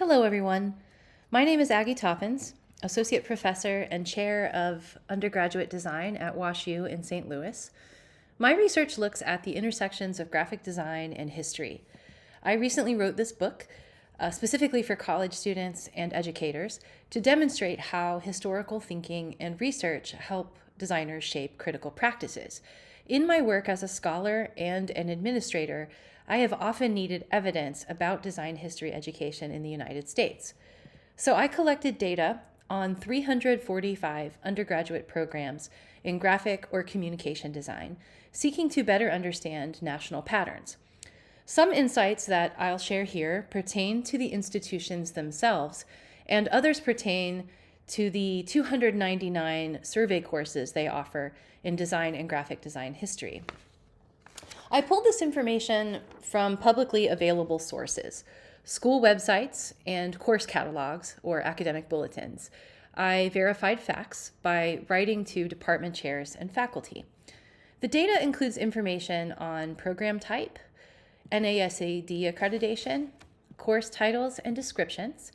Hello, everyone. My name is Aggie Toppins, Associate Professor and Chair of Undergraduate Design at WashU in St. Louis. My research looks at the intersections of graphic design and history. I recently wrote this book specifically for college students and educators to demonstrate how historical thinking and research help designers shape critical practices. In my work as a scholar and an administrator, I have often needed evidence about design history education in the United States. So I collected data on 345 undergraduate programs in graphic or communication design, seeking to better understand national patterns. Some insights that I'll share here pertain to the institutions themselves, and others pertain to the 299 survey courses they offer in design and graphic design history. I pulled this information from publicly available sources, school websites and course catalogs or academic bulletins. I verified facts by writing to department chairs and faculty. The data includes information on program type, NASAD accreditation, course titles and descriptions,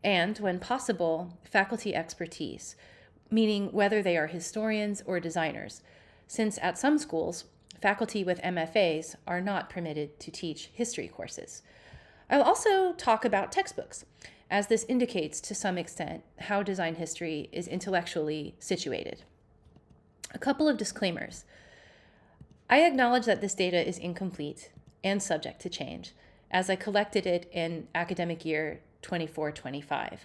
and, when possible, faculty expertise, meaning whether they are historians or designers, since at some schools, faculty with MFAs are not permitted to teach history courses. I'll also talk about textbooks, as this indicates to some extent how design history is intellectually situated. A couple of disclaimers. I acknowledge that this data is incomplete and subject to change, as I collected it in academic year 24-25.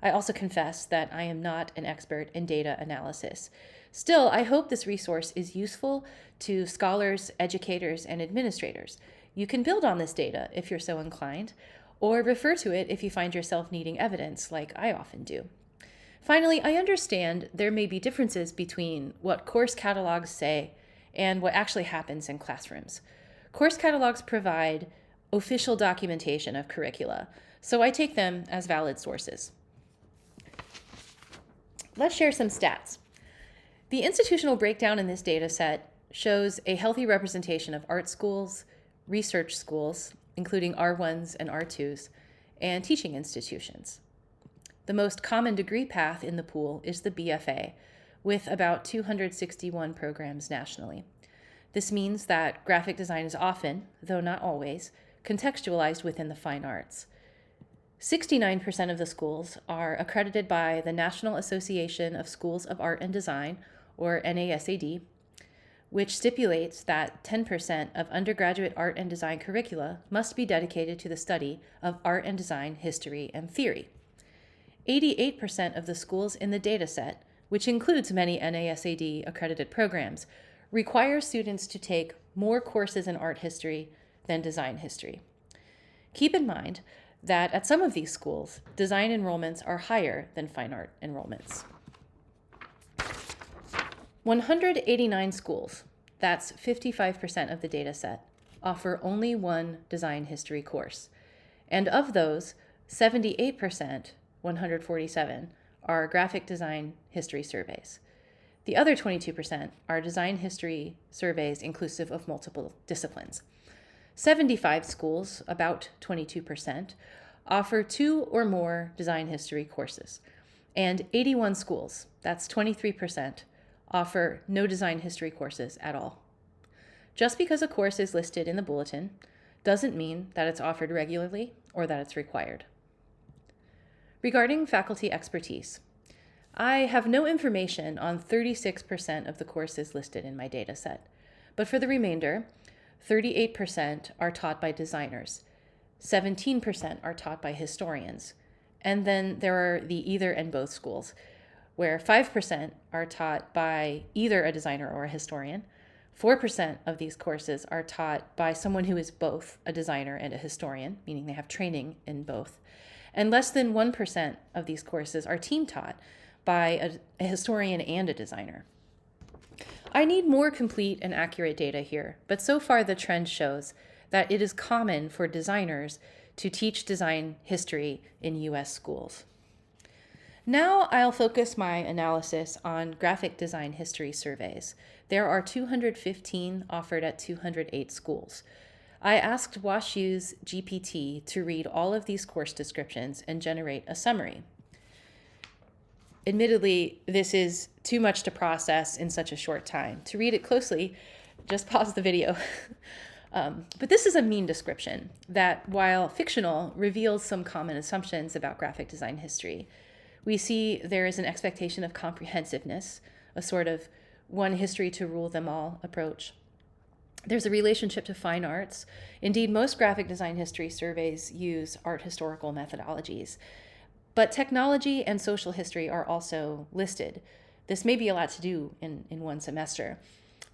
I also confess that I am not an expert in data analysis. Still, I hope this resource is useful to scholars, educators, and administrators. You can build on this data if you're so inclined, or refer to it if you find yourself needing evidence, like I often do. Finally, I understand there may be differences between what course catalogs say and what actually happens in classrooms. Course catalogs provide official documentation of curricula, so I take them as valid sources. Let's share some stats. The institutional breakdown in this data set shows a healthy representation of art schools, research schools, including R1s and R2s, and teaching institutions. The most common degree path in the pool is the BFA, with about 261 programs nationally. This means that graphic design is often, though not always, contextualized within the fine arts. 69% of the schools are accredited by the National Association of Schools of Art and Design, or NASAD, which stipulates that 10% of undergraduate art and design curricula must be dedicated to the study of art and design history and theory. 88% of the schools in the dataset, which includes many NASAD accredited programs, require students to take more courses in art history than design history. Keep in mind that at some of these schools, design enrollments are higher than fine art enrollments. 189 schools, that's 55% of the data set, offer only one design history course. And of those, 78%, 147, are graphic design history surveys. The other 22% are design history surveys inclusive of multiple disciplines. 75 schools, about 22%, offer 2 or more design history courses. And 81 schools, that's 23%, offer no design history courses at all. Just because a course is listed in the bulletin doesn't mean that it's offered regularly or that it's required. Regarding faculty expertise, I have no information on 36% of the courses listed in my data set, but for the remainder, 38% are taught by designers, 17% are taught by historians, and then there are the either and both schools, where 5% are taught by either a designer or a historian, 4% of these courses are taught by someone who is both a designer and a historian, meaning they have training in both, and less than 1% of these courses are team taught by a historian and a designer. I need more complete and accurate data here, but so far the trend shows that it is common for designers to teach design history in U.S. schools. Now I'll focus my analysis on graphic design history surveys. There are 215 offered at 208 schools. I asked WashU's GPT to read all of these course descriptions and generate a summary. Admittedly, this is too much to process in such a short time. To read it closely, just pause the video. But this is a mean description that, while fictional, reveals some common assumptions about graphic design history. We see there is an expectation of comprehensiveness, a sort of one history to rule them all approach. There's a relationship to fine arts. Indeed, most graphic design history surveys use art historical methodologies. But technology and social history are also listed. This may be a lot to do in one semester.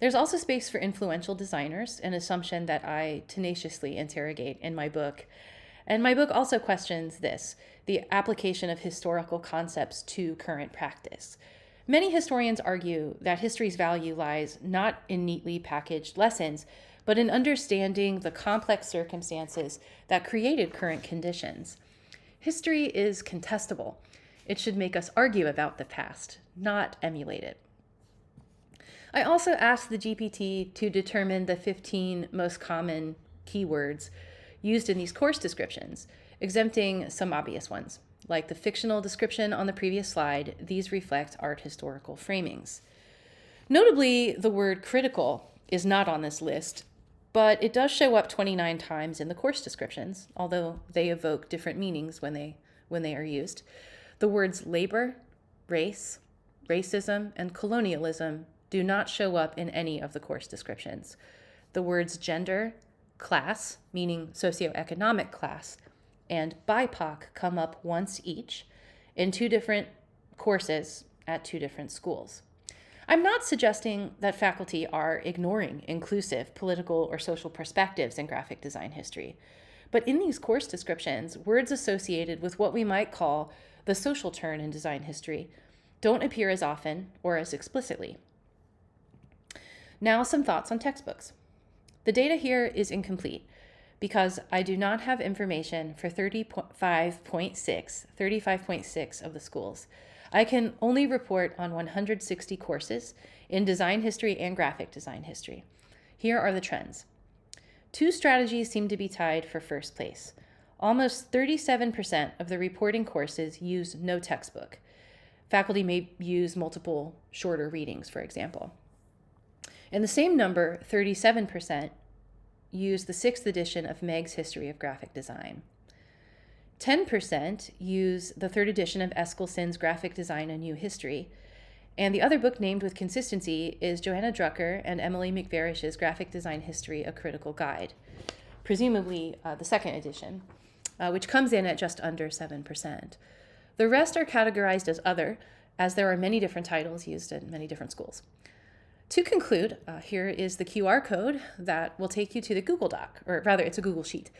There's also space for influential designers, an assumption that I tenaciously interrogate in my book. And my book also questions this, the application of historical concepts to current practice. Many historians argue that history's value lies not in neatly packaged lessons, but in understanding the complex circumstances that created current conditions. History is contestable. It should make us argue about the past, not emulate it. I also asked the GPT to determine the 15 most common keywords used in these course descriptions, exempting some obvious ones. Like the fictional description on the previous slide, these reflect art historical framings. Notably, the word critical is not on this list, but it does show up 29 times in the course descriptions, although they evoke different meanings when they are used. The words labor, race, racism, and colonialism do not show up in any of the course descriptions. The words gender, class, meaning socioeconomic class, and BIPOC come up once each in 2 different courses at 2 different schools. I'm not suggesting that faculty are ignoring inclusive political or social perspectives in graphic design history, but in these course descriptions, words associated with what we might call the social turn in design history don't appear as often or as explicitly. Now, some thoughts on textbooks. The data here is incomplete because I do not have information for 35.6 of the schools. I can only report on 160 courses in design history and graphic design history. Here are the trends. 2 strategies seem to be tied for first place. Almost 37% of the reporting courses use no textbook. Faculty may use multiple shorter readings, for example. And the same number, 37%, use the 6th edition of Meg's History of Graphic Design. 10% use the 3rd edition of Eskilsson's Graphic Design, A New History. And the other book named with consistency is Joanna Drucker and Emily McVarish's Graphic Design History, A Critical Guide, presumably the 2nd edition, which comes in at just under 7%. The rest are categorized as other, as there are many different titles used in many different schools. To conclude, here is the QR code that will take you to the Google Doc, or rather, it's a Google Sheet.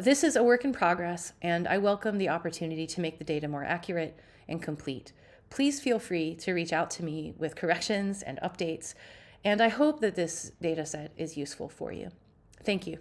This is a work in progress, and I welcome the opportunity to make the data more accurate and complete. Please feel free to reach out to me with corrections and updates, and I hope that this data set is useful for you. Thank you.